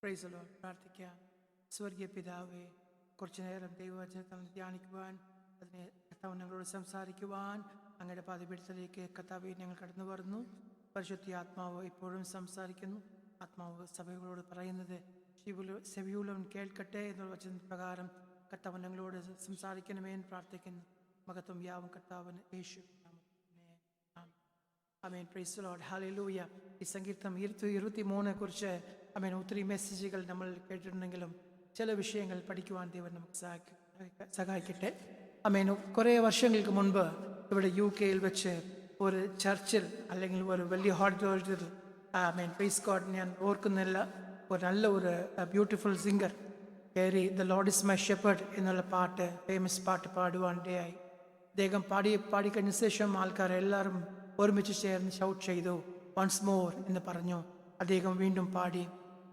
Price പ്രാർത്ഥിക്കാം. സ്വർഗീയ പിതാവേ, കുറച്ചു നേരം ദൈവവചനത്തിൽ ധ്യാനിക്കുവാൻ, അതിനെ കർത്താവ് ഞങ്ങളോട് സംസാരിക്കുവാൻ അങ്ങയുടെ പാദപീഠത്തിലേക്ക് കർത്താവെ ഞങ്ങൾ കടന്നു വരുന്നു. പരിശുദ്ധ ആത്മാവ് ഇപ്പോഴും സംസാരിക്കുന്നു. ആത്മാവ് സഭകളോട് പറയുന്നത് ചെവിയുള്ളവൻ കേൾക്കട്ടെ എന്നുള്ള വചന പ്രകാരം കർത്താവ് ഞങ്ങളോട് സംസാരിക്കണമേ എന്ന് പ്രാർത്ഥിക്കുന്നു. മഹത്വം യാവും കർത്താവിന് യേശു. ആമേൻ. Praise the lord. ഹല്ലേലൂയ. ഈ സങ്കീർത്തനം 23 കുറിച്ച് ഒത്തിരി മെസ്സേജുകൾ നമ്മൾ കേട്ടിട്ടുണ്ടെങ്കിലും ചില വിഷയങ്ങൾ പഠിക്കുവാൻ ദൈവം നമുക്ക് സഹായിക്കട്ടെ. കുറേ വർഷങ്ങൾക്ക് മുൻപ് ഇവിടെ UK വെച്ച് ഒരു ചർച്ചിൽ അല്ലെങ്കിൽ ഒരു വലിയ ഓഡിറ്റോറിയത്തിൽ പ്രൈസ് ഗോഡ്, ഞാൻ ഓർക്കുന്നില്ല, ഒരു നല്ല ഒരു ബ്യൂട്ടിഫുൾ സിംഗർ കയറി the Lord is my shepherd എന്നുള്ള പാട്ട്, ഫേമസ് പാട്ട് പാടുവാനിടയായി. അദ്ദേഹം പാടിക്കഴിഞ്ഞ ശേഷം ആൾക്കാരെല്ലാവരും ഒരുമിച്ച് ചേർന്ന് ഷൗട്ട് ചെയ്തു, വൺസ് മോർ എന്ന് പറഞ്ഞു. അദ്ദേഹം വീണ്ടും പാടി.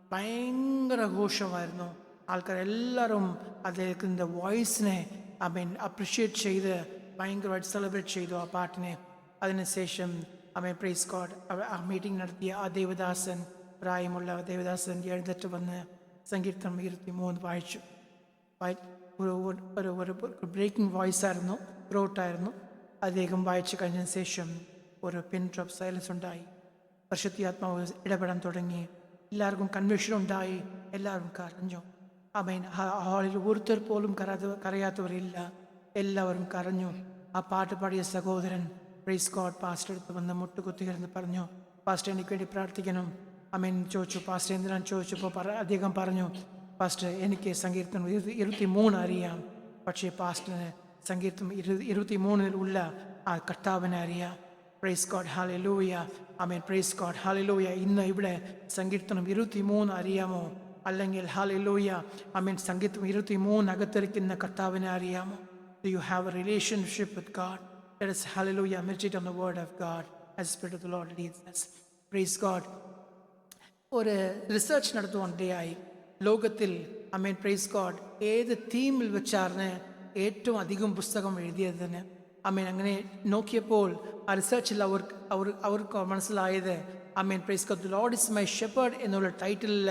ഭയങ്കര ഘോഷമായിരുന്നു. ആൾക്കാരെല്ലാവരും അദ്ദേഹത്തിൻ്റെ വോയിസിനെ അപ്രിഷ്യേറ്റ് ചെയ്ത് ഭയങ്കരമായിട്ട് സെലിബ്രേറ്റ് ചെയ്തു ആ പാട്ടിനെ. അതിനുശേഷം പ്രൈസ് ഗോഡ് ആ മീറ്റിംഗ് നടത്തിയ ആ ദേവദാസൻ, പ്രായമുള്ള ദേവദാസൻ എഴുന്നേറ്റ് വന്ന് സങ്കീർത്തനം 23 വായിച്ചു. ഒരു ബ്രേക്കിംഗ് വോയിസ് ആയിരുന്നു, ത്രോട്ടായിരുന്നു. അദ്ദേഹം വായിച്ചു കഴിഞ്ഞ ശേഷം ഒരു പിൻ ഡ്രോപ്പ് സൈലൻസ് ഉണ്ടായി. പരിശുദ്ധാത്മാവ് ഇടപെടാൻ തുടങ്ങി. എല്ലാവർക്കും കൺവിക്ഷൻ ഉണ്ടായി. എല്ലാവരും കരഞ്ഞു. ഹാളിൽ ഒരുത്തർ പോലും കരയാത്തവരില്ല. എല്ലാവരും കരഞ്ഞു. ആ പാട്ട് പാടിയ സഹോദരൻ പ്രൈസ് ഗോഡ് പാസ്റ്റർ അടുത്ത് വന്ന് മുട്ടുകുത്തിയിരുന്ന് പറഞ്ഞു, പാസ്റ്റർ എനിക്ക് വേണ്ടി പ്രാർത്ഥിക്കണം. ചോദിച്ചു, പാസ്റ്റർ എന്തിനാണ് ചോദിച്ചപ്പോൾ അദ്ദേഹം പറഞ്ഞു, പാസ്റ്റർ എനിക്ക് സങ്കീർത്തനം 23 അറിയാം, പക്ഷേ പാസ്റ്ററിന് സങ്കീർത്തനം 23 ഉള്ള ആ കർത്താവിനെ അറിയാം. Price God. ഹല്ലേലൂയ. Praise God. ഹല്ലേലൂയ. ഇന്ന് ഇവിടെ സങ്കീർത്തനം 23 അറിയാമോ? അല്ലെങ്കിൽ ഹല്ലേലൂയ സങ്കീർത്തനം 23 അകത്തിരിക്കുന്ന കർത്താവിനെ അറിയാമോ? Do you have a relationship with God? Let us, hallelujah, meditate on the word of God as the Spirit of the Lord leads us. Praise God. ഒരു റിസർച്ച് നടത്തുവാനിടയായി. ലോകത്തിൽ പ്രൈസ് ഗോഡ് ഏത് തീമിൽ വെച്ചാണ് ഏറ്റവും അധികം പുസ്തകം എഴുതിയതിന് അങ്ങനെ നോക്കിയപ്പോൾ ആ റിസർച്ചിൽ അവർക്ക് മനസ്സിലായത് praise God, the Lord is my shepherd എന്നുള്ള ടൈറ്റിലിൽ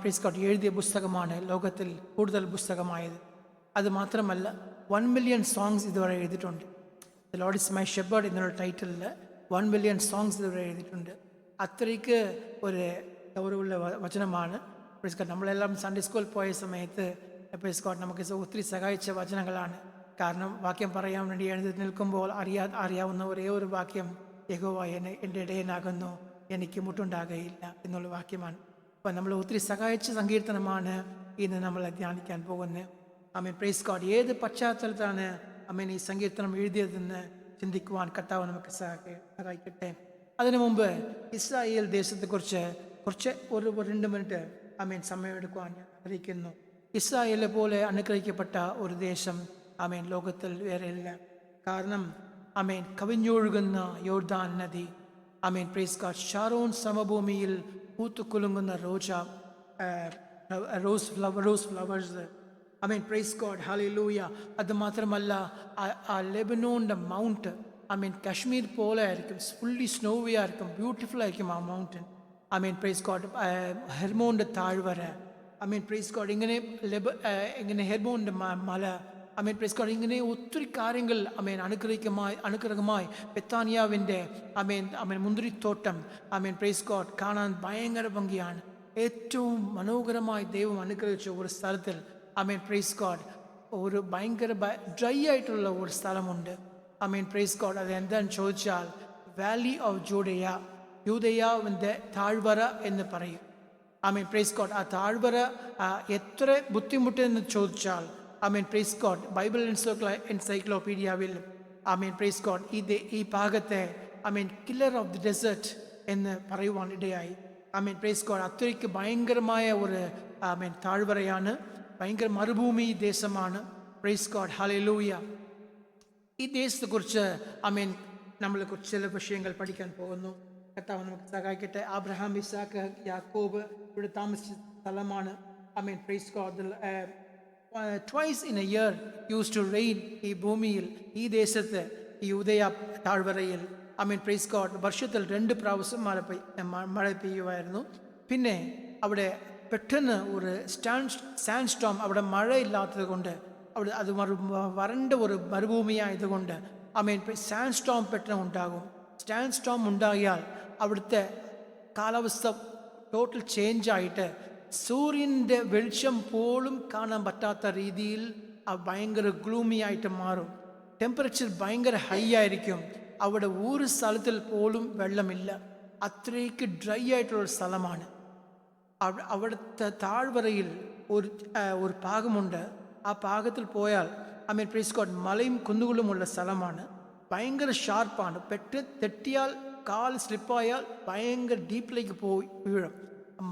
പ്രൈസ് ഗോഡ് എഴുതിയ പുസ്തകമാണ് ലോകത്തിൽ കൂടുതൽ പുസ്തകമായത്. അത് മാത്രമല്ല 1 million സോങ്സ് ഇതുവരെ എഴുതിയിട്ടുണ്ട്. The Lord is my shepherd എന്നുള്ള ടൈറ്റിലിൽ 1 million സോങ്സ് ഇതുവരെ എഴുതിയിട്ടുണ്ട്. അത്രയ്ക്ക് ഒരു ഗൗരവമുള്ള വചനമാണ്. Praise God. നമ്മളെല്ലാം സൺഡേ സ്കൂളിൽ പോയ സമയത്ത് പ്രൈസ് ഗോഡ് നമുക്ക് ഒത്തിരി സഹായിച്ച വചനങ്ങളാണ്. കാരണം വാക്യം പറയാൻ വേണ്ടി എഴുതി നിൽക്കുമ്പോൾ അറിയാവുന്ന ഒരേ ഒരു വാക്യം, യഹോവ എൻ്റെ ഇടയനാകുന്നു, എനിക്ക് മുട്ടുണ്ടാകുകയില്ല എന്നുള്ള വാക്യമാണ്. അപ്പോൾ നമ്മൾ ഒത്തിരി സഹായിച്ച സങ്കീർത്തനമാണ് ഇന്ന് നമ്മൾ ധ്യാനിക്കാൻ പോകുന്നത്. Praise God. ഏത് പശ്ചാത്തലത്താണ് ഈ സങ്കീർത്തനം എഴുതിയതെന്ന് ചിന്തിക്കുവാൻ കർത്താവ് നമുക്ക് സഹായിക്കട്ടെ. അതിനു മുമ്പ് ഇസ്രായേൽ ദേശത്തെക്കുറിച്ച് കുറച്ച് ഒരു 2 മിനിറ്റ് സമയമെടുക്കുവാൻ ഞാൻ ആഗ്രഹിക്കുന്നു. ഇസ്രായേലിനെ പോലെ അനുഗ്രഹിക്കപ്പെട്ട ഒരു ദേശം ലോകത്തിൽ വേറെയില്ല. കാരണം കവിഞ്ഞൊഴുകുന്ന യോർദാൻ നദി, പ്രൈസ് ഗോഡ്, ഷാരോൺ സമഭൂമിയിൽ പൂത്തുകുലുങ്ങുന്ന റോസ് ഫ്ലവേഴ്സ്, പ്രൈസ് ഗോഡ്. ഹല്ലേലൂയ. അത് മാത്രമല്ല ആ ലെബനോണിൻ്റെ മൗണ്ട് കാശ്മീർ പോലെ ആയിരിക്കും, ഫുള്ളി സ്നോവി ആയിരിക്കും, ബ്യൂട്ടിഫുൾ ആയിരിക്കും ആ മൗണ്ടൻ. Praise God. ഹെർമോണിൻ്റെ താഴ്വര, പ്രൈസ് ഗോഡ്. ഇങ്ങനെ ഹെർമോണിൻ്റെ മല, പ്രൈസ് ഗോഡ്. ഇങ്ങനെ ഒത്തിരി കാര്യങ്ങൾ അനുഗ്രഹമായി ബെത്താനിയാവിൻ്റെ മുന്തിരിത്തോട്ടം പ്രൈസ് ഗോഡ് കാണാൻ ഭയങ്കര ഭംഗിയാണ്. ഏറ്റവും മനോഹരമായി ദൈവം അനുഗ്രഹിച്ച ഒരു സ്ഥലത്തിൽ പ്രൈസ് ഗോഡ് ഒരു ഭയങ്കര ഡ്രൈ ആയിട്ടുള്ള ഒരു സ്ഥലമുണ്ട്. Praise God. അത് എന്താണെന്ന് ചോദിച്ചാൽ വാലി ഓഫ് യൂദയാവിൻ്റെ താഴ്വര എന്ന് പറയും. Praise God. ആ താഴ്വര എത്ര ബുദ്ധിമുട്ടെന്ന് ചോദിച്ചാൽ പ്രൈസ് ഗോഡ് ബൈബിൾ എൻസൈക്ലോപീഡിയാവിൽ പ്രൈസ് ഗോഡ് ഈ ഭാഗത്തെ കില്ലർ ഓഫ് ദി ഡെസേർട്ട് എന്ന് പറയുവാൻ ഇടയായി. Praise God. അത്രയ്ക്ക് ഭയങ്കരമായ ഒരു താഴ്വരയാണ്, ഭയങ്കര മരുഭൂമി ദേശമാണ്. Price God. ഹല്ലേലൂയ. ഈ ദേശത്തെക്കുറിച്ച് നമ്മൾ കുറച്ച് ചില വിഷയങ്ങൾ പഠിക്കാൻ പോകുന്നു. കർത്താവ് നമുക്ക് സഹായിക്കട്ടെ. അബ്രഹാം, ഇസാക്ക്, യാക്കോബ് ഇവിടെ താമസിച്ച സ്ഥലമാണ്. Praise God. Twice in a year used to rain ഈ ഭൂമിയിൽ, ഈ ദേശത്ത്, ഈ ഉദയ താഴ്വരയിൽ പ്രൈസ് ഗോഡ് വർഷത്തിൽ 2 പ്രാവശ്യം മഴ പെയ്യുമായിരുന്നു. പിന്നെ അവിടെ പെട്ടെന്ന് ഒരു സാൻഡ് സ്റ്റോം, അവിടെ മഴയില്ലാത്തത് കൊണ്ട്, അവിടെ അത് വരണ്ട ഒരു മരുഭൂമിയായതുകൊണ്ട് സാൻഡ് സ്റ്റോം പെട്ടെന്ന് ഉണ്ടാകും. സാൻഡ് സ്റ്റോം ഉണ്ടായാൽ അവിടുത്തെ കാലാവസ്ഥ ടോട്ടൽ ചേഞ്ചായിട്ട് സൂര്യൻ്റെ വെളിച്ചം പോലും കാണാൻ പറ്റാത്ത രീതിയിൽ ഭയങ്കര ഗ്ലൂമി ആയിട്ട് മാറും. ടെമ്പറേച്ചർ ഭയങ്കര ഹൈ ആയിരിക്കും. അവിടെ ഒരു സ്ഥലത്തിൽ പോലും വെള്ളമില്ല. അത്രയ്ക്ക് ഡ്രൈ ആയിട്ടുള്ളൊരു സ്ഥലമാണ്. അവിടുത്തെ താഴ്വരയിൽ ഒരു ഭാഗമുണ്ട്. ആ ഭാഗത്തിൽ പോയാൽ പ്രൈസ് ഗോഡ്, മലയും കുന്നുകളുമുള്ള സ്ഥലമാണ്. ഭയങ്കര ഷാർപ്പാണ്. തെറ്റിയാൽ കാൽ സ്ലിപ്പായാൽ ഭയങ്കര ഡീപ്പിലേക്ക് പോയി വീഴും.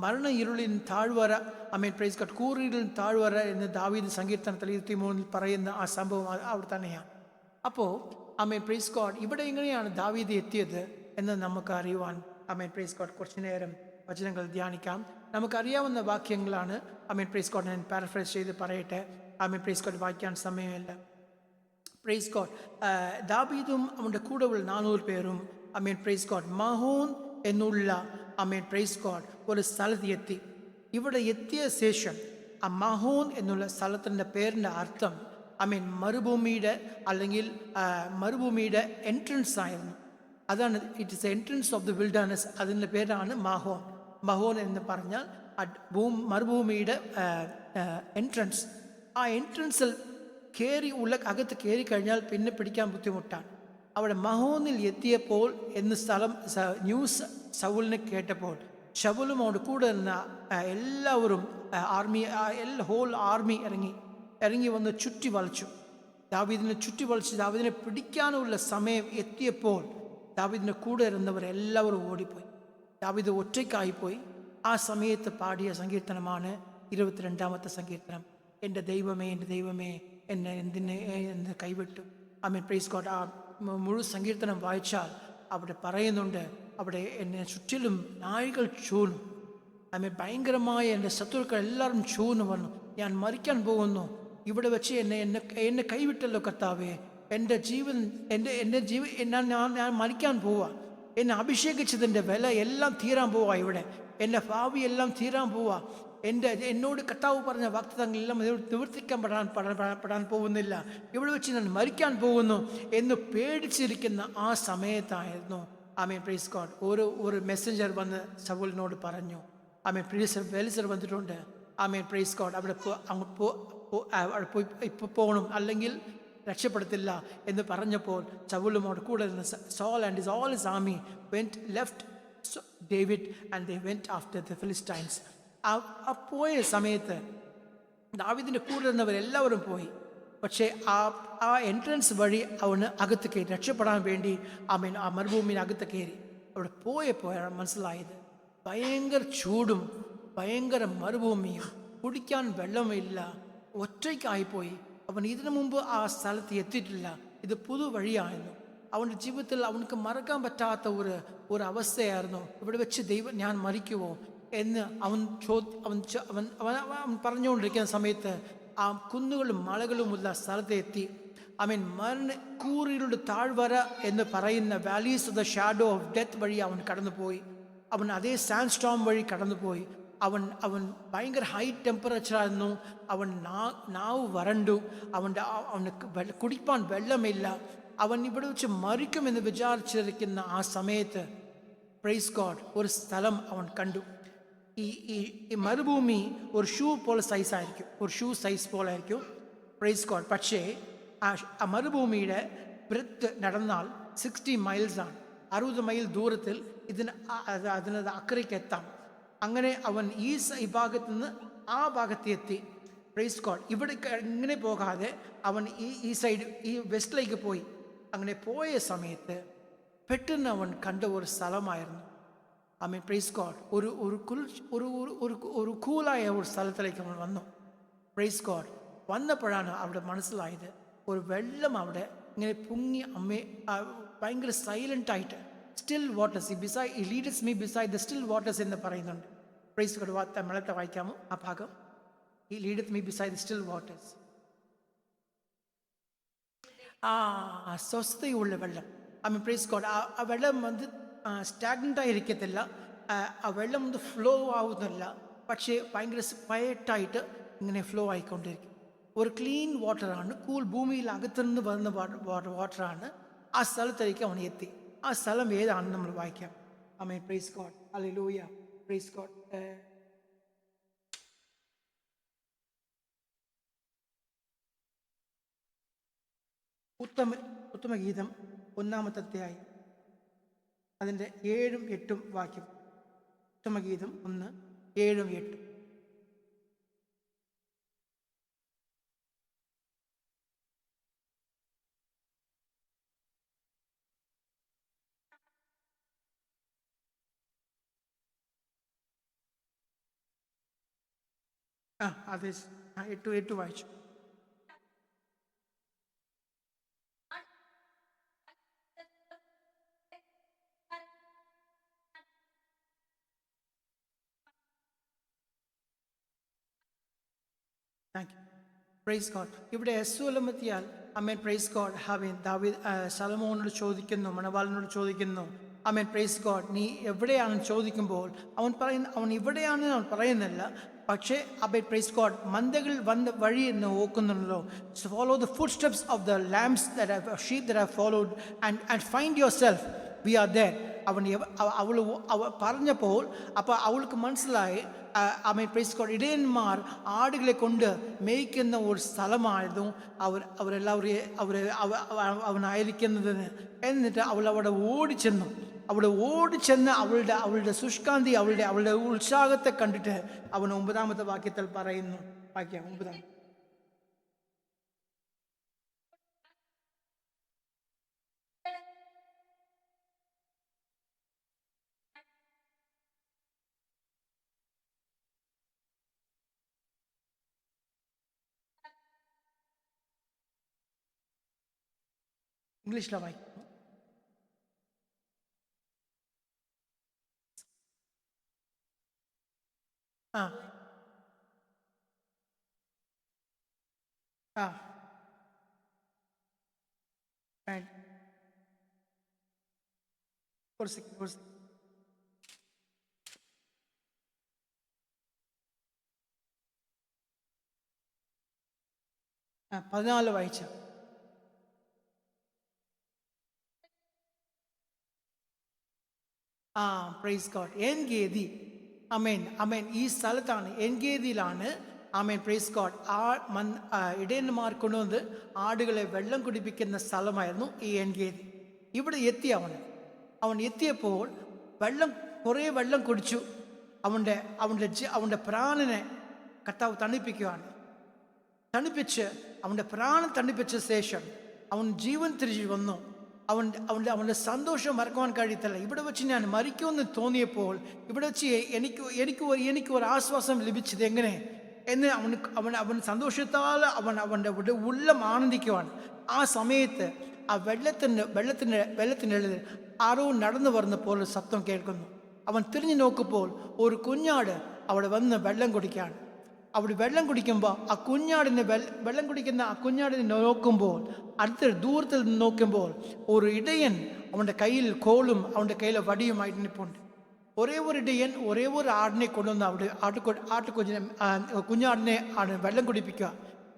മരണ ഇരുളിൻ താഴ്വര, പ്രൈസ് ഗോഡ്, കൂറിരുളിൻ താഴ്വര എന്ന് ദാവീദ് സങ്കീർത്തനത്തിൽ 23 പറയുന്ന ആ സംഭവം അവിടെ തന്നെയാണ്. അപ്പോൾ പ്രൈസ് ഗോഡ്, ഇവിടെ എങ്ങനെയാണ് ദാവീദ് എത്തിയത് എന്ന് നമുക്ക് അറിയുവാൻ പ്രൈസ് ഗോഡ് കുറച്ചു നേരം വചനങ്ങൾ ധ്യാനിക്കാം. നമുക്കറിയാവുന്ന വാക്യങ്ങളാണ്. പ്രൈസ് ഗോഡ്, ഞാൻ പാരഫ്രൈസ് ചെയ്ത് പറയട്ടെ. പ്രൈസ് ഗോഡ്, വായിക്കാൻ സമയമില്ല. പ്രൈസ് ഗോഡ്, ദാവീദും അവൻ്റെ കൂടെയുള്ള 400 പേരും പ്രൈസ് ഗോഡ് മഹോൻ എന്നുള്ള പ്രൈസ് ഗോഡ് ഒരു സ്ഥലത്ത് എത്തി. ഇവിടെ എത്തിയ ശേഷം ആ മഹോൻ എന്നുള്ള സ്ഥലത്തിൻ്റെ പേരിൻ്റെ അർത്ഥം മരുഭൂമിയുടെ അല്ലെങ്കിൽ മരുഭൂമിയുടെ എൻട്രൻസ് ആയിരുന്നു. അതാണ് it is entrance of the wilderness. അതിൻ്റെ പേരാണ് മഹോൻ. മഹോൻ എന്ന് പറഞ്ഞാൽ മരുഭൂമിയുടെ എൻട്രൻസ്. ആ എൻട്രൻസിൽ അകത്ത് കയറി കഴിഞ്ഞാൽ പിന്നെ പിടിക്കാൻ ബുദ്ധിമുട്ടാണ്. അവിടെ മഹോനിൽ എത്തിയപ്പോൾ എന്ന് സ്ഥലം ന്യൂസ് ശൗലിനെ കേട്ടപ്പോൾ ശൗലും അവിടെ കൂടെ നിന്ന എല്ലാവരും ഹോൾ ആർമി ഇറങ്ങി വന്ന് ചുറ്റി വളച്ചു. ദാവീദിനെ ചുറ്റി വളച്ച് ദാവീദിനെ പിടിക്കാനുള്ള സമയം എത്തിയപ്പോൾ ദാവീദിൻ്റെ കൂടെ ഇരുന്നവരെല്ലാവരും ഓടിപ്പോയി. ദാവീദ് ഒറ്റയ്ക്കായിപ്പോയി. ആ സമയത്ത് പാടിയ സങ്കീർത്തനമാണ് 22-ാമത്തെ സങ്കീർത്തനം. എൻ്റെ ദൈവമേ, എൻ്റെ ദൈവമേ, എന്നെ കൈവിട്ടു. Price God. ആ മുഴുവൻ സങ്കീർത്തനം വായിച്ചാൽ അവിടെ പറയുന്നുണ്ട്, അവിടെ എന്നെ ചുറ്റിലും നാഴികൾ ചൂന്നു. ഭയങ്കരമായ എൻ്റെ ശത്രുക്കൾ എല്ലാവരും ചൂന്നു വന്നു. ഞാൻ മരിക്കാൻ പോകുന്നു. ഇവിടെ വെച്ച് എന്നെ കൈവിട്ടല്ലോ കർത്താവേ. എൻ്റെ ജീവൻ ഞാൻ മരിക്കാൻ പോവാ. എന്നെ അഭിഷേകിച്ചതിൻ്റെ വില എല്ലാം തീരാൻ പോവാ. ഇവിടെ എൻ്റെ ഭാവി എല്ലാം തീരാൻ പോവാ. എന്നോട് കർത്താവ് പറഞ്ഞ വാഗ്ദത്തങ്ങളെല്ലാം നിവർത്തിക്കപ്പെടാൻ പോകുന്നില്ല. ഇവിടെ വെച്ച് ഞാൻ മരിക്കാൻ പോകുന്നു എന്ന് പേടിച്ചിരിക്കുന്ന ആ സമയത്തായിരുന്നു പ്രൈസ് ഗോഡ് ഒരു മെസ്സഞ്ചർ വന്ന് ശൗലിനോട് പറഞ്ഞു, വെലിസർ വന്നിട്ടുണ്ട്. പ്രൈസ് ഗോഡ്, അവിടെ പോയി ഇപ്പോൾ പോകണം, അല്ലെങ്കിൽ രക്ഷപ്പെടത്തില്ല എന്ന് പറഞ്ഞപ്പോൾ ശൗലും അവിടെ കൂടെ Saul and all his army left David and they went after the Philistines. ആ പോയ സമയത്ത് ദാവീദിൻ്റെ കൂടെ ഇരുന്നവരെല്ലാവരും പോയി. പക്ഷേ ആ എൻട്രൻസ് വഴി അവന് അകത്ത് കയറി രക്ഷപ്പെടാൻ വേണ്ടി ആ മരുഭൂമിയിൽ അകത്ത് കയറി. അവിടെ പോയപ്പോഴാണ് മനസ്സിലായത് ഭയങ്കര ചൂടും ഭയങ്കര മരുഭൂമിയും, കുടിക്കാൻ വെള്ളമില്ല, ഒറ്റയ്ക്കായിപ്പോയി. അവൻ ഇതിനു മുമ്പ് ആ സ്ഥലത്ത് എത്തിയിട്ടില്ല. ഇത് പുതുവഴിയായിരുന്നു. അവൻ്റെ ജീവിതത്തിൽ അവനക്ക് മറക്കാൻ പറ്റാത്ത ഒരു അവസ്ഥയായിരുന്നു. ഇവിടെ വെച്ച് ഞാൻ മരിക്കുമോ എന്ന് അവൻ പറഞ്ഞുകൊണ്ടിരിക്കുന്ന സമയത്ത് ആ കുന്നുകളും മലകളുമുള്ള സ്ഥലത്ത് എത്തി. കൂറിയുടെ താഴ്വര എന്ന് പറയുന്ന valleys of the shadow of death വഴി അവൻ കടന്നുപോയി. അവൻ അതേ സാൻഡ് സ്റ്റോം വഴി കടന്നുപോയി. അവൻ ഭയങ്കര ഹൈ ടെമ്പറേച്ചറായിരുന്നു. നാവ് വരണ്ടു. അവന് കുടിപ്പാൻ വെള്ളമില്ല. അവൻ ഇവിടെ വെച്ച് മരിക്കുമെന്ന് വിചാരിച്ചിരിക്കുന്ന ആ സമയത്ത് പ്രൈസ് ഗോഡ് ഒരു സ്ഥലം അവൻ കണ്ടു. ഈ മരുഭൂമി ഒരു ഷൂ പോലെ സൈസായിരിക്കും, ഒരു ഷൂ സൈസ് പോലെ ആയിരിക്കും പ്രൈസ് ഗോഡ്. പക്ഷേ ആ മരുഭൂമിയുടെ ബ്രെത്ത് നടന്നാൽ 60 മൈൽസാണ്. 60 മൈൽ ദൂരത്തിൽ അതിന് അക്കരയ്ക്ക് എത്താം. അങ്ങനെ അവൻ ഈ ഭാഗത്ത് നിന്ന് ആ ഭാഗത്ത് എത്തി. Praise God. ഇവിടെ ഇങ്ങനെ പോകാതെ അവൻ ഈ സൈഡ് ഈ വെസ്റ്റിലേക്ക് പോയി. അങ്ങനെ പോയ സമയത്ത് പെട്ടെന്ന് അവൻ കണ്ട ഒരു സ്ഥലമായിരുന്നു. Praise God. ഒരു കൂലായ ഒരു സ്ഥലത്തിലേക്ക് അവൻ വന്നു. Praise God. വന്നപ്പോഴാണ് അവിടെ മനസ്സിലായത് ഒരു വെള്ളം അവിടെ ഇങ്ങനെ പൊങ്ങി ഭയങ്കര സൈലൻ്റായിട്ട് still waters he leads me beside the still waters എന്ന് പറയുന്നുണ്ട്. Praise God. മലത്തെ വായിക്കാമോ ആ ഭാഗം? he leadeth me beside the still waters. സ്വസ്ഥതയുള്ള വെള്ളം. Price God. ആ വെള്ളം സ്റ്റാഗ്നൻ്റ് ആയിരിക്കത്തില്ല. ആ വെള്ളം ഫ്ലോ ആവുന്നില്ല. പക്ഷേ ഭയങ്കര ക്വയറ്റായിട്ട് ഇങ്ങനെ ഫ്ലോ ആയിക്കൊണ്ടിരിക്കും. ഒരു ക്ലീൻ വാട്ടറാണ്, കൂൾ, ഭൂമിയിൽ അകത്തുനിന്ന് വരുന്ന വാട്ടറാണ്. ആ സ്ഥലത്തേക്ക് അവൻ എത്തി. ആ സ്ഥലം ഏതാണെന്ന് നമ്മൾ വായിക്കാം. ആമേൻ, പ്രൈസ് ഗോഡ്, ഹല്ലേലൂയ, പ്രൈസ് ഗോഡ്. ഉത്തമഗീതം 1-ാമത്തെ അധ്യായം അതിൻ്റെ 7-ഉം 8-ഉം വാക്യം. ഉത്തമഗീതം 1, 7-ഉം 8-ഉം. അതെ, 8 വായിച്ചു. Thank you, praise God. ഇവിടെ എസ്വലമെത്തിയാൽ അമേൻ, പ്രൈസ് ഗോഡ്, ദാവീദ് ശലോമോനോട് ചോദിക്കുന്നു, മണവാളനോട് ചോദിക്കുന്നു, അമേൻ, പ്രൈസ് ഗോഡ്, നീ എവിടെയാണെന്ന് ചോദിക്കുമ്പോൾ അവൻ ഇവിടെയാണെന്ന് അവൻ പറയുന്നില്ല. പക്ഷേ അമേൻ, പ്രൈസ് ഗോഡ്, മന്തകൾ വന്ന വഴി എന്ന് നോക്കുന്നുണ്ടല്ലോ. Follow the footsteps of the lambs that sheep that have followed and find yourself, we are there. അവൾ പറഞ്ഞപ്പോൾ അപ്പോൾ അവൾക്ക് മനസ്സിലായി, ആമേൻ, പ്രൈസ് ഗോഡ്, ഇടയന്മാർ ആടുകളെ കൊണ്ട് മേയ്ക്കുന്ന ഒരു സ്ഥലമായിരുന്നു അവനായിരിക്കുന്നതിന്. എന്നിട്ട് അവൾ അവിടെ ഓടിച്ചെന്ന് അവളുടെ ശുഷ്കാന്തി, അവളുടെ ഉത്സാഹത്തെ കണ്ടിട്ട് അവൻ 9-ാമത്തെ വാക്യത്തിൽ പറയുന്നു. വാക്യം 9. ഇംഗ്ലീഷിലാണ് വായിക്കുന്നു. ആ ആ 14 വായിച്ച. Praise God. എൻഗേദി, അമേൻ, അമേൻ, ഈ സ്ഥലത്താണ്, എൻഗേദിയിലാണ്, ആമേൻ, പ്രൈസ് ഗോഡ്, ഇടയന്മാർ കൊണ്ടുവന്ന് ആടുകളെ വെള്ളം കുടിപ്പിക്കുന്ന സ്ഥലമായിരുന്നു ഈ എൻഗേദി. ഇവിടെ എത്തി അവൻ എത്തിയപ്പോൾ കുറേ വെള്ളം കുടിച്ചു. അവൻ്റെ പ്രാണനെ കർത്താവ് തണുപ്പിക്കുകയാണ്. അവൻ്റെ പ്രാണൻ തണുപ്പിച്ച ശേഷം അവൻ ജീവൻ തിരിച്ചു വന്നു. അവൻ്റെ സന്തോഷം മറക്കുവാൻ കഴിയത്തില്ല. ഇവിടെ വെച്ച് ഞാൻ മരിക്കുമെന്ന് തോന്നിയപ്പോൾ ഇവിടെ വെച്ച് എനിക്ക് ഒരു ആശ്വാസം ലഭിച്ചത് എങ്ങനെ എന്ന് അവൻ സന്തോഷത്താൽ അവൻ്റെ ഉള്ളം ആനന്ദിക്കുവാൻ. ആ സമയത്ത് ആ വെള്ളത്തിൻ്റെ ആരോ നടന്നു വരുന്ന പോലെ ശബ്ദം കേൾക്കുന്നു. അവൻ തിരിഞ്ഞു നോക്കുമ്പോൾ ഒരു കുഞ്ഞാട് അവിടെ വന്ന് വെള്ളം കുടിക്കുകയാണ്. അവിടെ വെള്ളം കുടിക്കുമ്പോൾ വെള്ളം കുടിക്കുന്ന ആ കുഞ്ഞാടിനെ നോക്കുമ്പോൾ, അടുത്ത ദൂരത്തിൽ നിന്ന് നോക്കുമ്പോൾ ഒരു ഇടയൻ അവൻ്റെ കയ്യിൽ കോളും അവൻ്റെ കയ്യിൽ വടിയുമായിട്ട് നിൽപ്പുണ്ട്. ഒരേ ഒരു ഇടയൻ ഒരേ ഒരു ആടിനെ കൊണ്ടുവന്ന് അവിടെ കുഞ്ഞാടിനെ വെള്ളം കുടിപ്പിക്കുക.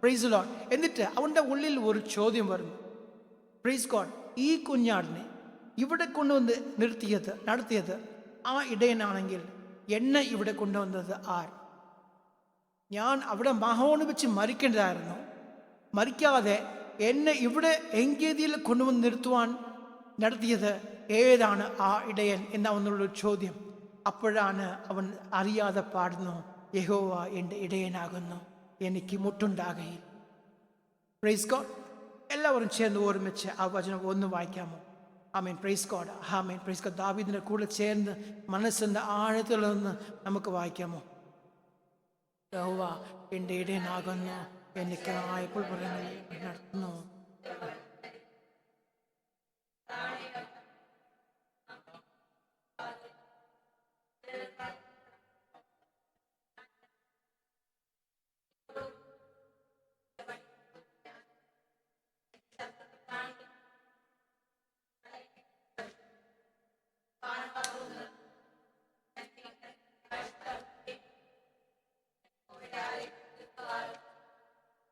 Praise Lord. എന്നിട്ട് അവൻ്റെ ഉള്ളിൽ ഒരു ചോദ്യം വരുന്നു. പ്രൈസ് ഗോഡ്, ഈ കുഞ്ഞാടിനെ ഇവിടെ കൊണ്ടുവന്ന് നടത്തിയത് ആ ഇടയനാണെങ്കിൽ എന്നെ ഇവിടെ കൊണ്ടുവന്നത് ആർ? ഞാൻ അവിടെ മഹോണ് വെച്ച് മരിക്കേണ്ടതായിരുന്നു. മരിക്കാതെ എന്നെ ഇവിടെ എൻഗേദിയിൽ കൊണ്ടുവന്ന് നിർത്തുവാൻ നടത്തിയത് ഏതാണ് ആ ഇടയൻ എന്നാവുന്നുള്ളൊരു ചോദ്യം. അപ്പോഴാണ് അവൻ അറിയാതെ പാടുന്നു, യഹോവ എൻ്റെ ഇടയനാകുന്നു, എനിക്ക് മുട്ടുണ്ടാകയില്ല. Praise God. എല്ലാവരും ചേർന്ന് ഒരുമിച്ച് ആ വചനം ഒന്ന് വായിക്കാമോ? ആമേൻ, പ്രൈസ് ഗോഡ്, ആമേൻ, പ്രൈസ് ഗോഡ്. ദാവീദിൻ്റെ കൂടെ ചേർന്ന് മനസ്സിൻ്റെ ആഴത്തിൽ നിന്ന് നമുക്ക് വായിക്കാമോ? യഹോവ എൻ്റെ ഇടയനാകുന്നു, എനിക്ക് ആയപ്പോൾ നടത്തുന്നു.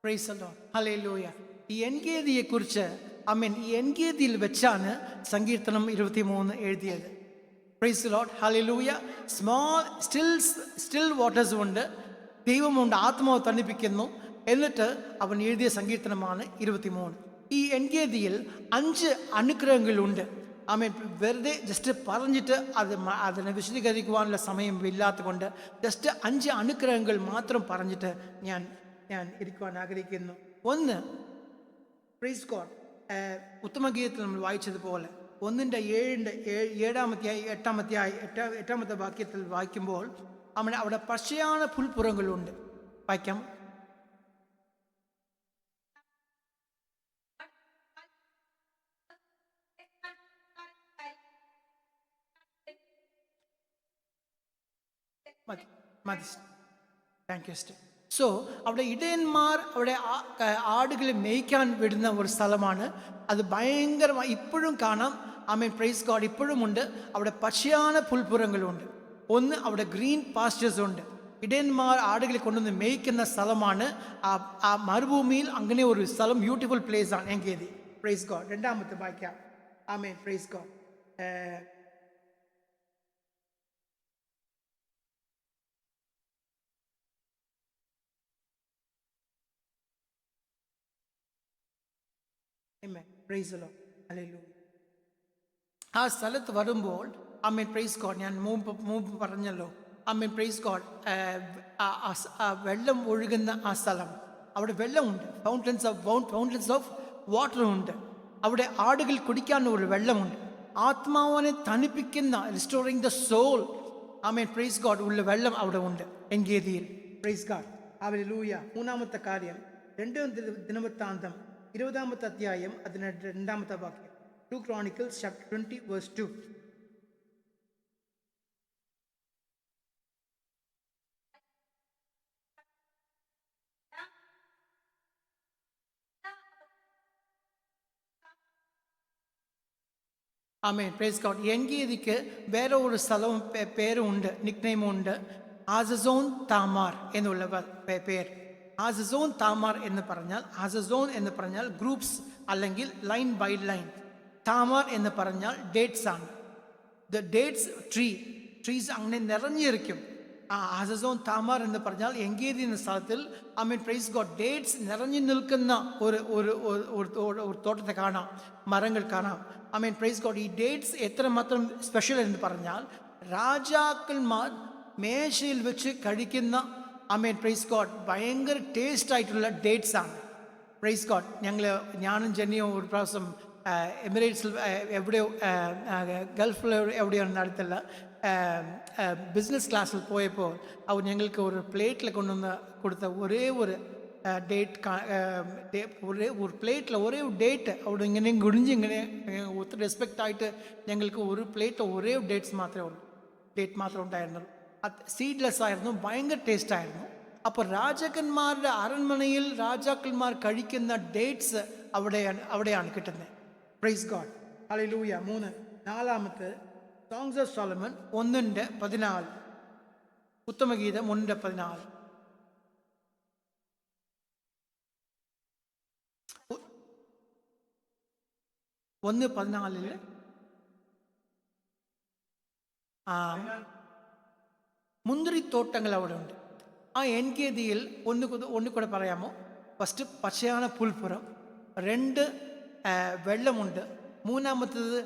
പ്രൈസ് ദി ലോർഡ്, ഹല്ലേലൂയ. ഈ എൻഗേദിയെക്കുറിച്ച് ഈ എൻഗേദിയിൽ വെച്ചാണ് സങ്കീർത്തനം 23 എഴുതിയത്. Price the lord, hallelujah. Still waters ഉണ്ട്, ദൈവമുണ്ട്, ആത്മാവ് തന്നിപ്പിക്കുന്നു. എന്നിട്ട് അവൻ എഴുതിയ സങ്കീർത്തനമാണ് 23. ഈ എൻഗേദിയിൽ 5 അനുഗ്രഹങ്ങളുണ്ട്. വെറുതെ ജസ്റ്റ് പറഞ്ഞിട്ട് അതിനെ വിശദീകരിക്കുവാനുള്ള സമയം ഇല്ലാത്തത് കൊണ്ട് ജസ്റ്റ് 5 അനുഗ്രഹങ്ങൾ മാത്രം പറഞ്ഞിട്ട് ഞാൻ ഇരിക്കുവാൻ ആഗ്രഹിക്കുന്നു. ഒന്ന്, പ്രൈസ് ഗോഡ്, ഉത്തമഗീതത്തിൽ നമ്മൾ വായിച്ചതുപോലെ 1:7 വാക്യത്തിൽ വായിക്കുമ്പോൾ അവിടെ പച്ചയായ പുൽപ്പുറങ്ങളുണ്ട്. വായിക്കാം. മതി. Thank you. സോ അവിടെ ഇടയന്മാർ അവിടെ ആടുകളെ മേയ്ക്കാൻ വിടുന്ന ഒരു സ്ഥലമാണ്. അത് ഭയങ്കരമായി ഇപ്പോഴും കാണാം. പ്രൈസ് ഗോഡ്, ഇപ്പോഴും ഉണ്ട്. അവിടെ പച്ചയായ പുൽപ്പുറങ്ങളുണ്ട്. ഒന്ന്, അവിടെ ഗ്രീൻ പാസ്റ്റേഴ്സ് ഉണ്ട്. ഇടയന്മാർ ആടുകളെ കൊണ്ടുവന്ന് മേയ്ക്കുന്ന സ്ഥലമാണ്. ആ മരുഭൂമിയിൽ അങ്ങനെ ഒരു സ്ഥലം, ബ്യൂട്ടിഫുൾ പ്ലേസ് ആണ് എങ്കേതി. Praise God. രണ്ടാമത്തെ വായിക്കാം. Praise God. ആ സ്ഥലത്ത് വരുമ്പോൾ പ്രൈസ് ഗോഡ്, ഞാൻ മുമ്പ് പറഞ്ഞല്ലോ, പ്രൈസ് ഗോഡ്, വെള്ളം ഒഴുകുന്ന ആ സ്ഥലം, അവിടെ വെള്ളമുണ്ട്. ഫൗണ്ടൻസ് ഓഫ് വാട്ടർ ഉണ്ട്. അവിടെ ആടുകൾ കുടിക്കാൻ ഒരു വെള്ളമുണ്ട്. ആത്മാവിനെ തണുപ്പിക്കുന്ന, restoring the soul, praise God, ഉള്ള വെള്ളം അവിടെ ഉണ്ട് എങ്കേദിയിൽ. Price God, hallelujah. മൂന്നാമത്തെ കാര്യം, 2 ദിനവൃത്താന്തം 20 അധ്യായം 2 വാക്യം. 2 Chronicles chapter 20 verse 2. Praise God. എങ്കേദിക്ക് വേറെ ഒരു സ്ഥലവും പേരുണ്ട്, നിക്നെയിമുണ്ട്. ആസസോൻ താമാർ എന്നുള്ള പേര്. ആസസോൻ താമാർ എന്ന് പറഞ്ഞാൽ ഗ്രൂപ്പ്സ് അല്ലെങ്കിൽ ലൈൻ ബൈ ലൈൻ. താമാർ എന്ന് പറഞ്ഞാൽ ഡേറ്റ്സ് ആണ്. ദ ഡേറ്റ്സ് ട്രീസ് അങ്ങനെ നിറഞ്ഞിരിക്കും. ആസസോൻ താമാർ എന്ന് പറഞ്ഞാൽ എങ്കേദി എന്ന സ്ഥലത്തിൽ പ്രൈസ് ഗോഡ്, ഡേറ്റ്സ് നിറഞ്ഞു നിൽക്കുന്ന ഒരു തോട്ടത്തെ കാണാം, മരങ്ങൾ കാണാം. Price God. ഈ ഡേറ്റ്സ് എത്രമാത്രം സ്പെഷ്യൽ എന്ന് പറഞ്ഞാൽ, രാജാക്കന്മാർ മേശയിൽ വെച്ച് കഴിക്കുന്ന പ്രൈസ് ഗോഡ് ഭയങ്കര ടേസ്റ്റ് ആയിട്ടുള്ള ഡേറ്റ്സ് ആണ്. Praise God. ഞാനും ജെന്നിയും ഒരു പ്രാവശ്യം എമിറേറ്റ്സിൽ എവിടെയോ ഗൾഫിൽ എവിടെയാണ് അടുത്തുള്ള ബിസിനസ് ക്ലാസ്സിൽ പോയപ്പോൾ അവർ ഞങ്ങൾക്ക് ഒരു പ്ലേറ്റിൽ കൊണ്ടുവന്ന് കൊടുത്ത ഒരേ ഒരു ഒരു പ്ലേറ്റിൽ ഒരേ ഒരു ഡേറ്റ് അവിടെ ഇങ്ങനെ ഗുണിഞ്ഞ് ഇങ്ങനെ ഒത്തിരി റെസ്പെക്റ്റ് ആയിട്ട് ഞങ്ങൾക്ക് ഒരു പ്ലേറ്റ് ഒരേ ഡേറ്റ് മാത്രമേ ഉണ്ടായിരുന്നുള്ളൂ. അത് സീഡ്ലെസ് ആയിരുന്നു, ഭയങ്കര ടേസ്റ്റ് ആയിരുന്നു. അപ്പോൾ രാജാക്കന്മാരുടെ അരൺമനയിൽ രാജാക്കന്മാർ കഴിക്കുന്ന ഡേറ്റ്സ് അവിടെയാണ് കിട്ടുന്നത്. Price God, hallelujah. 3. നാലാമത്തെ സോങ്സ് ഓഫ് സോളമൻ 1:14. ഉത്തമഗീതം 1:14. 1:14 മുന്തിരിത്തോട്ടങ്ങൾ അവിടെ ഉണ്ട്. ആ എൻഗേദിയിൽ ഒന്നുകൂടെ പറയാമോ? ഫസ്റ്റ് പച്ചയാണ് പുൽപ്പുറം, 2 വെള്ളമുണ്ട്, 3-മത്തേത്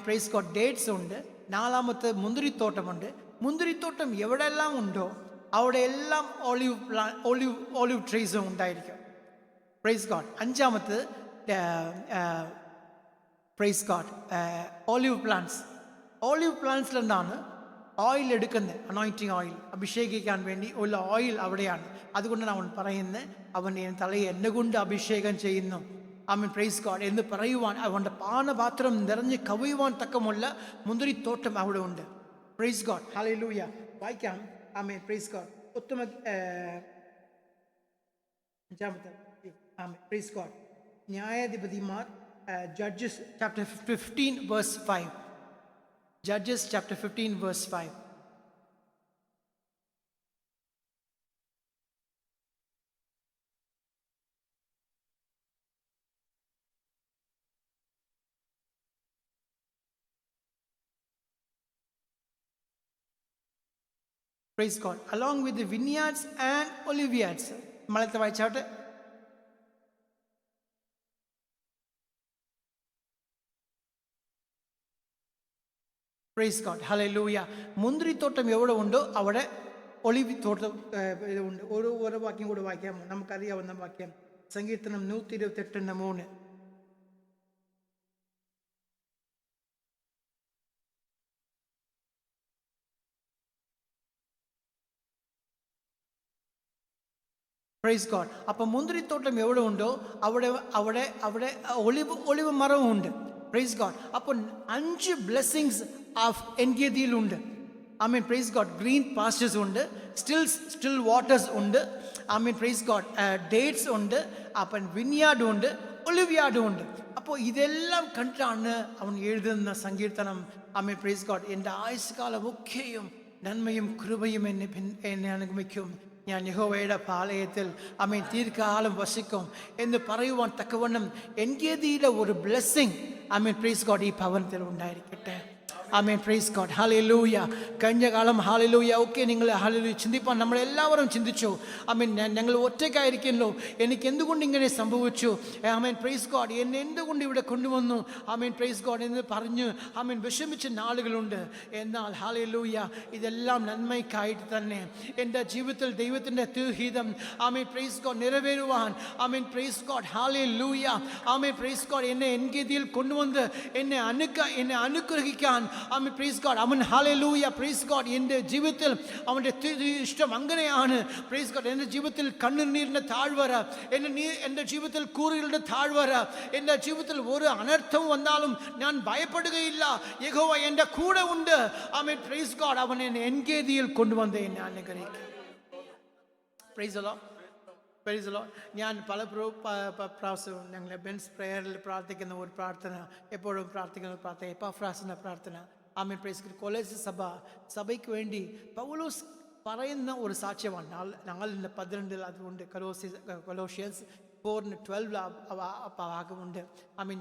പ്രൈസ് ഗോഡ് ഡേറ്റ്സ് ഉണ്ട്, 4-മത്തെ മുന്തിരിത്തോട്ടമുണ്ട്. മുന്തിരിത്തോട്ടം എവിടെയെല്ലാം ഉണ്ടോ അവിടെ എല്ലാം ഓലിവ് ട്രീസും ഉണ്ടായിരിക്കും. Praise God. 5-മത്തേത് പ്രൈസ് ഗോഡ് ഓലിവ് പ്ലാന്റ്സിൽ നിന്നാണ് ഓയിൽ എടുക്കുന്നത്. അനോയിൻറ്റിങ് ഓയിൽ, അഭിഷേകിക്കാൻ വേണ്ടി ഉള്ള ഓയിൽ അവിടെയാണ്. അതുകൊണ്ടാണ് അവൻ പറയുന്നത്, അവൻ തലയെ എന്നെ കൊണ്ട് അഭിഷേകം ചെയ്യുന്നു. പ്രൈസ് ഗോഡ് എന്ന് പറയുവാൻ, അവൻ്റെ പാനപാത്രം നിറഞ്ഞ് കവിയുവാൻ തക്കമുള്ള മുന്തിരിത്തോട്ടം അവിടെ ഉണ്ട്. പ്രൈസ് ഗോഡ്, ഹല്ലേലൂയ. വായിക്കാം. Praise God. Praise God. ന്യായാധിപതിമാർ, Judges chapter 15 verse 5. Judges chapter 15 verse 5. Praise God. Along with the vineyards and oliveyards. മലയാളത്തെ വായിച്ചാട്ടെ. Price God. ഹല്ലേലൂയ. മുന്തിരിത്തോട്ടം എവിടെ ഉണ്ടോ അവിടെ ഒലിവ് തോട്ടം ഉണ്ട്. ഓരോ വാക്യം കൂടെ വായിക്കാം, നമുക്കറിയാവുന്ന വാക്യം. സങ്കീർത്തനം 128:3. Praise God. അപ്പം മുന്തിരിത്തോട്ടം എവിടെ ഉണ്ടോ അവിടെ അവിടെ അവിടെ ഒലിവ് മരവും ഉണ്ട്. Praise God. അപ്പോൾ 5 ബ്ലെസ്സിങ്സ് ഓഫ് എൻഗേദിയിലുണ്ട്. ആമേൻ. Praise God. ഗ്രീൻ പാസ്റ്റേഴ്സ് ഉണ്ട്, സ്റ്റിൽ വാട്ടേഴ്സ് ഉണ്ട്. ആമേൻ. Praise God. ഡേറ്റ്സ് ഉണ്ട്, അപ്പം വിനിയാർഡും ഉണ്ട്, ഒലിവിയാർഡും ഉണ്ട്. അപ്പോൾ ഇതെല്ലാം കണ്ടിട്ടാണ് അവൻ എഴുതുന്ന സങ്കീർത്തനം. ആമേൻ. Praise God. എൻ്റെ ആയുഷ്കാലം ഒക്കെയും നന്മയും കൃപയും എന്നെ അനുഗമിക്കും. ഞാൻ യഹോവയുടെ പാളയത്തിൽ ആമേൻ ദീർഘകാലം വസിക്കും എന്ന് പറയുവാൻ തക്കവണ്ണം എൻഗേദിയിലെ ഒരു ബ്ലെസ്സിങ് ആമേൻ പ്രൈസ് ഗോഡ് ഈ ഭവനത്തിൽ ഉണ്ടായിരിക്കട്ടെ. ആമേൻ. Praise God. ഹല്ലേലൂയ. കഴിഞ്ഞ കാലം ഹല്ലേലൂയ ഒക്കെ നിങ്ങൾ ഹല്ലേലൂയ ചിന്തിപ്പാൻ നമ്മളെല്ലാവരും ചിന്തിച്ചു. ആമേൻ. ഞങ്ങൾ ഒറ്റയ്ക്കായിരിക്കുമല്ലോ, എനിക്ക് എന്തുകൊണ്ട് ഇങ്ങനെ സംഭവിച്ചു? ആമേൻ. Praise God. എന്നെ എന്തുകൊണ്ട് ഇവിടെ കൊണ്ടുവന്നു? ആമേൻ. പ്രൈസ് ഗോഡ് എന്ന് പറഞ്ഞ് ആമേൻ വിഷമിച്ച നാളുകളുണ്ട്. എന്നാൽ ഹല്ലേലൂയ ഇതെല്ലാം നന്മയ്ക്കായിട്ട് തന്നെ എൻ്റെ ജീവിതത്തിൽ ദൈവത്തിൻ്റെ തിരുഹിതം ആമേൻ പ്രൈസ് ഗോഡ് നിറവേറുവാൻ ആമേൻ പ്രൈസ് ഗോഡ് ഹല്ലേലൂയ ആമേൻ പ്രൈസ് ഗോഡ് എന്നെ എൻഗേദിയിൽ കൊണ്ടുവന്ന് എന്നെ അനുഗ്രഹിക്കാൻ ആമേൻ പ്രൈസ് ഗോഡ് അവൻ ഹല്ലേലൂയ പ്രൈസ് ഗോഡ് എൻ്റെ ജീവിതത്തിൽ അവൻ്റെ ഇഷ്ടം അങ്ങനെയാണ്. Praise God. എൻ്റെ ജീവിതത്തിൽ കണ്ണുനീരിൻ്റെ താഴ്വര, എൻ്റെ ജീവിതത്തിൽ കൂറുകളുടെ താഴ്വര, എൻ്റെ ജീവിതത്തിൽ ഒരു അനർത്ഥം വന്നാലും ഞാൻ ഭയപ്പെടുകയില്ല. യഹോവ എൻ്റെ കൂടെ ഉണ്ട്. ആമേൻ പ്രൈസ് ഗോഡ്. അവൻ എന്നെ എൻഗേദിയിൽ കൊണ്ടുവന്ന് എന്നെ അനുഗ്രഹിക്കും. Price the Lord. Price the Lord. ഞാൻ പല പ്രാവശ്യവും ഞങ്ങൾ ബെൻസ് പ്രേയറിൽ പ്രാർത്ഥിക്കുന്ന ഒരു പ്രാർത്ഥന, എപ്പോഴും പ്രാർത്ഥിക്കുന്ന ഒരു പ്രാർത്ഥന എപ്പാഫ്രാസിൻ്റെ പ്രാർത്ഥന. ആമേൻ പ്രൈസ് ഗോഡ്. കൊലോസ്യ സഭയ്ക്ക് വേണ്ടി പൗലോസ് പറയുന്ന ഒരു സാക്ഷ്യമാണ്. 4:12 അതുകൊണ്ട് കൊലോഷ്യൻസ് 4:12 ഭാഗമുണ്ട്. ആമീൻ.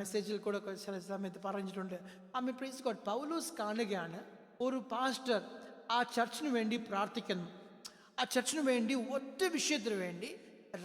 മെസ്സേജിൽ കൂടെ ചില സമയത്ത് പറഞ്ഞിട്ടുണ്ട്. ആമീൻ പ്രൈസ് ഗോഡ്. പൗലോസ് കാണുകയാണ് ഒരു പാസ്റ്റർ ആ ചർച്ചിന് വേണ്ടി പ്രാർത്ഥിക്കുന്നു. ആ ചർച്ചിന് വേണ്ടി ഒറ്റ വിഷയത്തിന് വേണ്ടി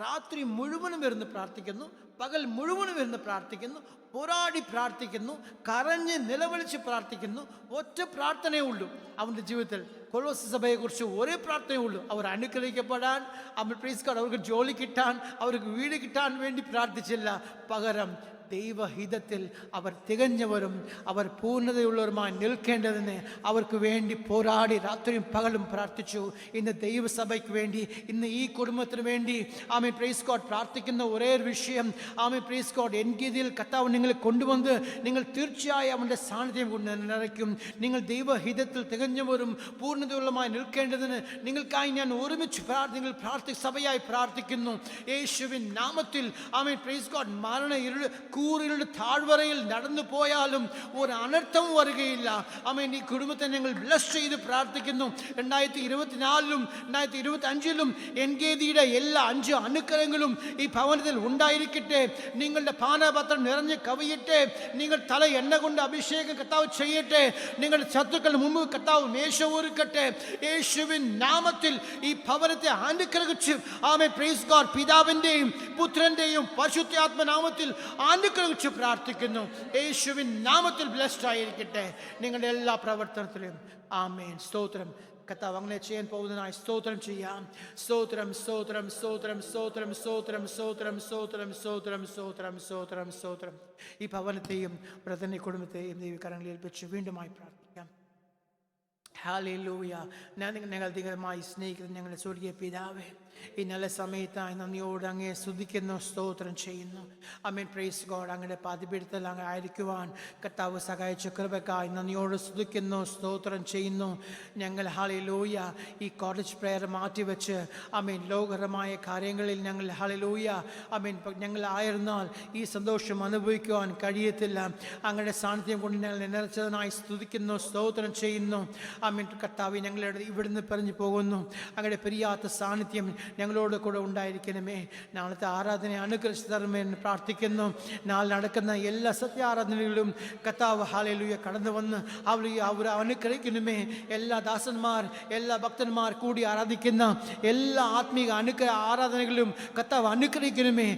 രാത്രി മുഴുവനും ഇരുന്ന് പ്രാർത്ഥിക്കുന്നു, പകൽ മുഴുവനും ഇരുന്ന് പ്രാർത്ഥിക്കുന്നു, പോരാടി പ്രാർത്ഥിക്കുന്നു, കരഞ്ഞ് നിലവിളിച്ച് പ്രാർത്ഥിക്കുന്നു. ഒറ്റ പ്രാർത്ഥനയേ ഉള്ളൂ അവൻ്റെ ജീവിതത്തിൽ. കൊലോസ്യ സഭയെക്കുറിച്ച് ഒരേ പ്രാർത്ഥനയേ ഉള്ളൂ. അവർ അനുഗ്രഹിക്കപ്പെടാൻ, ആമേൻ പ്രൈസ് ഗോഡ്, അവർക്ക് ജോലി കിട്ടാൻ, അവർക്ക് വീട് കിട്ടാൻ വേണ്ടി പ്രാർത്ഥിച്ചില്ല. പകരം ദൈവഹിതത്തിൽ അവർ തികഞ്ഞവരും അവർ പൂർണ്ണതയുള്ളവരുമായി നിൽക്കേണ്ടതിന് അവർക്ക് വേണ്ടി പോരാടി രാത്രിയും പകലും പ്രാർത്ഥിച്ചു. ഇന്ന് ദൈവസഭയ്ക്ക് വേണ്ടി, ഇന്ന് ഈ കുടുംബത്തിന് വേണ്ടി ആമേൻ പ്രൈസ് ഗോഡ് പ്രാർത്ഥിക്കുന്ന ഒരേ ഒരു വിഷയം, ആമേൻ പ്രൈസ് ഗോഡ്, എൻഗേദിയിൽ കർത്താവ് നിങ്ങളെ കൊണ്ടുവന്ന് നിങ്ങൾ തീർച്ചയായും അവൻ്റെ സാന്നിധ്യം കൊണ്ട് നിറയ്ക്കും. നിങ്ങൾ ദൈവഹിതത്തിൽ തികഞ്ഞവരും പൂർണ്ണതയുള്ളമായി നിൽക്കേണ്ടതിന് നിങ്ങൾക്കായി ഞാൻ ഒരുമിച്ച് സഭയായി പ്രാർത്ഥിക്കുന്നു. യേശുവിൻ നാമത്തിൽ ആമേൻ പ്രൈസ് ഗോഡ്. മരണ കൂറിയുടെ താഴ്വരയിൽ നടന്നു പോയാലും ഒരു അനർത്ഥവും വരികയില്ല. ആമേൻ. ഈ കുടുംബത്തെ ഞങ്ങൾ ബ്ലസ് ചെയ്ത് പ്രാർത്ഥിക്കുന്നു. 2024 2025 എൻഗേദിയുടെ എല്ലാ 5 അനുഗ്രഹങ്ങളും ഈ ഭവനത്തിൽ ഉണ്ടായിരിക്കട്ടെ. നിങ്ങളുടെ പാനപാത്രം നിറഞ്ഞ് കവിയട്ടെ. നിങ്ങൾ തല എണ്ണ കൊണ്ട് അഭിഷേകം കർത്താവ് ചെയ്യട്ടെ. നിങ്ങളുടെ ശത്രുക്കളുടെ മുമ്പ് കർത്താവ് മേശ ഒരുക്കട്ടെ. യേശുവിൻ നാമത്തിൽ ഈ ഭവനത്തെ അനുഗ്രഹിച്ച് ആമേൻ പ്രൈസ് ഗോഡ് പിതാവിൻ്റെയും പുത്രൻ്റെയും പരിശുദ്ധാത്മനാമത്തിൽ അനുഗ്രഹിച്ച് പ്രാർത്ഥിക്കുന്നു. യേശുവിൻ നാമത്തിൽ ബ്ലെസ്ഡ് ആയിരിക്കട്ടെ നിങ്ങളുടെ എല്ലാ പ്രവർത്തനത്തിലും. ആമേൻ. സ്തോത്രം. കർത്താവ് അങ്ങനെ ചെയ്യാൻ പോകുന്നതിനായി സ്തോത്രം ചെയ്യാം. സ്തോത്രം സ്തോത്രം സ്തോത്രം സ്തോത്രം സ്തോത്രം സ്തോത്രം സ്തോത്രം സ്തോത്രം സ്തോത്രം സ്തോത്രം സ്തോത്രം. ഈ ഭവനത്തെയും ബ്രദറിന്റെ കുടുംബത്തെയും ദൈവകരങ്ങളിൽ ഏൽപ്പിച്ച് വീണ്ടുമായി പ്രാർത്ഥിക്കാം. ഹല്ലേലൂയ. ഞങ്ങൾ ദൈവമായി സ്നേഹിക്കുന്ന ഞങ്ങളുടെ സ്വർഗീയ പിതാവേ, ഈ നല്ല സമയത്തായി നന്ദിയോട് അങ്ങേ സ്തുതിക്കുന്നു, സ്തോത്രം ചെയ്യുന്നു. ആമേൻ പ്രൈസ് ഗോഡ്. അങ്ങയുടെ പാതിപീഠത്തിൽ അങ്ങ് ആയിരിക്കുവാൻ കർത്താവ് സഹായിച്ച കൃപയ്ക്കായി നന്ദിയോട് സ്തുതിക്കുന്നു, സ്തോത്രം ചെയ്യുന്നു. ഞങ്ങൾ ഹല്ലേലൂയ ഈ കോളേജ് പ്രെയർ മാറ്റിവെച്ച് ആമേൻ ലോകപരമായ കാര്യങ്ങളിൽ ഞങ്ങൾ ഹല്ലേലൂയ ആമേൻ ഞങ്ങളായിരുന്നാൽ ഈ സന്തോഷം അനുഭവിക്കുവാൻ കഴിയത്തില്ല. അങ്ങയുടെ സാന്നിധ്യം കൊണ്ട് ഞങ്ങൾ നിറച്ചതിനായി സ്തുതിക്കുന്നു, സ്തോത്രം ചെയ്യുന്നു. ആമേൻ കർത്താവ് ഞങ്ങളുടെ ഇവിടുന്ന് പറഞ്ഞു പോകുന്നു. അങ്ങയുടെ പിരിയാത്ത സാന്നിധ്യം ഞങ്ങളോട് കൂടെ ഉണ്ടായിരിക്കണമേ. നാളത്തെ ആരാധന അനുഗ്രഹിച്ച് തരണമേ എന്ന് പ്രാർത്ഥിക്കുന്നു. നാളെ നടക്കുന്ന എല്ലാ സത്യാരാധനകളിലും കർത്താവ് ഹല്ലേലൂയ കടന്നു വന്ന് അവർ അനുഗ്രഹിക്കണമേ. എല്ലാ ദാസന്മാർ, എല്ലാ ഭക്തന്മാർ കൂടി ആരാധിക്കുന്ന എല്ലാ ആത്മീക ആരാധനകളിലും കർത്താവ് അനുഗ്രഹിക്കണമേ.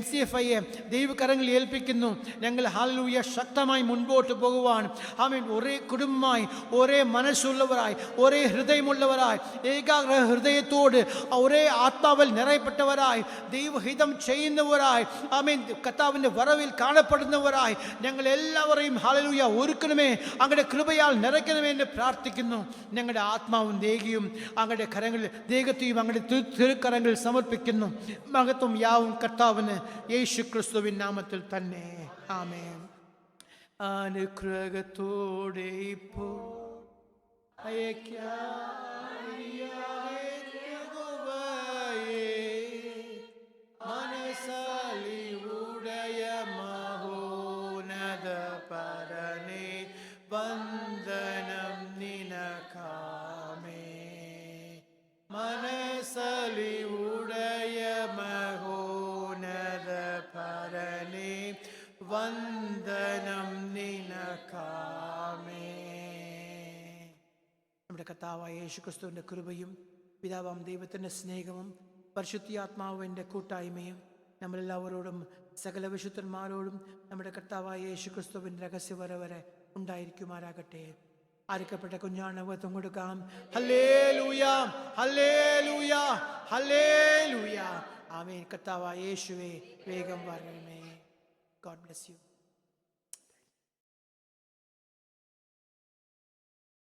NCFIയെ ദൈവകരങ്ങളിൽ ഏൽപ്പിക്കുന്നു. ഞങ്ങൾ ഹല്ലേലൂയ ശക്തമായി മുൻപോട്ട് പോകുവാൻ ആമേൻ ഒരേ കുടുംബമായി, ഒരേ മനസ്സുള്ളവരായി, ഒരേ ഹൃദയമുള്ളവരായി, ഏകാഗ്ര ഹൃദയത്തോട് ഒരേ ആത്മാവിൽ നിറയപ്പെട്ടവരായി, ദൈവഹിതം ചെയ്യുന്നവരായി, ആമേൻ കർത്താവിൻ്റെ വരവിൽ കാണപ്പെടുന്നവരായി ഞങ്ങൾ എല്ലാവരെയും ഹല്ലേലൂയ ഒരുക്കണമേ. അങ്ങയുടെ കൃപയാൽ നിറയ്ക്കണമേ എന്ന് പ്രാർത്ഥിക്കുന്നു. ഞങ്ങളുടെ ആത്മാവും ദേഹിയും അങ്ങയുടെ കരങ്ങളിൽ, ദേഹത്തെയും അങ്ങയുടെ തിരുക്കരങ്ങളിൽ സമർപ്പിക്കുന്നു. മഹത്വം യാവും കർത്താവിന് യേശു ക്രിസ്തുവിൻ നാമത്തിൽ തന്നെ. ആമേൻ. അനുഗ്രഹത്തോടെ ഇപ്പോൾ മനസാലിവുടയ മഹോന്നത പരനേ വന്ദനം നിനക്കാമേ. മനസാലിവുടയ മഹോന്നത പരനേ വന്ദനം നിനക്കാമേ. നമ്മുടെ കർത്താവായ യേശുക്രിസ്തുവിൻ്റെ കൃപയും പിതാവാം ദൈവത്തിൻ്റെ സ്നേഹവും പരിശുദ്ധാത്മാവിൻ്റെ കൂട്ടായ്മയും നമ്മളെല്ലാവരോടും സകല വിശുദ്ധന്മാരോടും നമ്മുടെ കർത്താവായ യേശുക്രിസ്തുവിൻ്റെ രഹസ്യവരെ ഉണ്ടായിരിക്കുമാറാകട്ടെ. ആയിരിക്കപ്പെട്ട കുഞ്ഞാണവത്വം കൊടുക്കാം. ഹല്ലേലൂയ, ഹല്ലേലൂയ, ഹല്ലേലൂയ. ആമേൻ. കർത്താവായ യേശുവേ വേഗം വരണമേ. God bless you.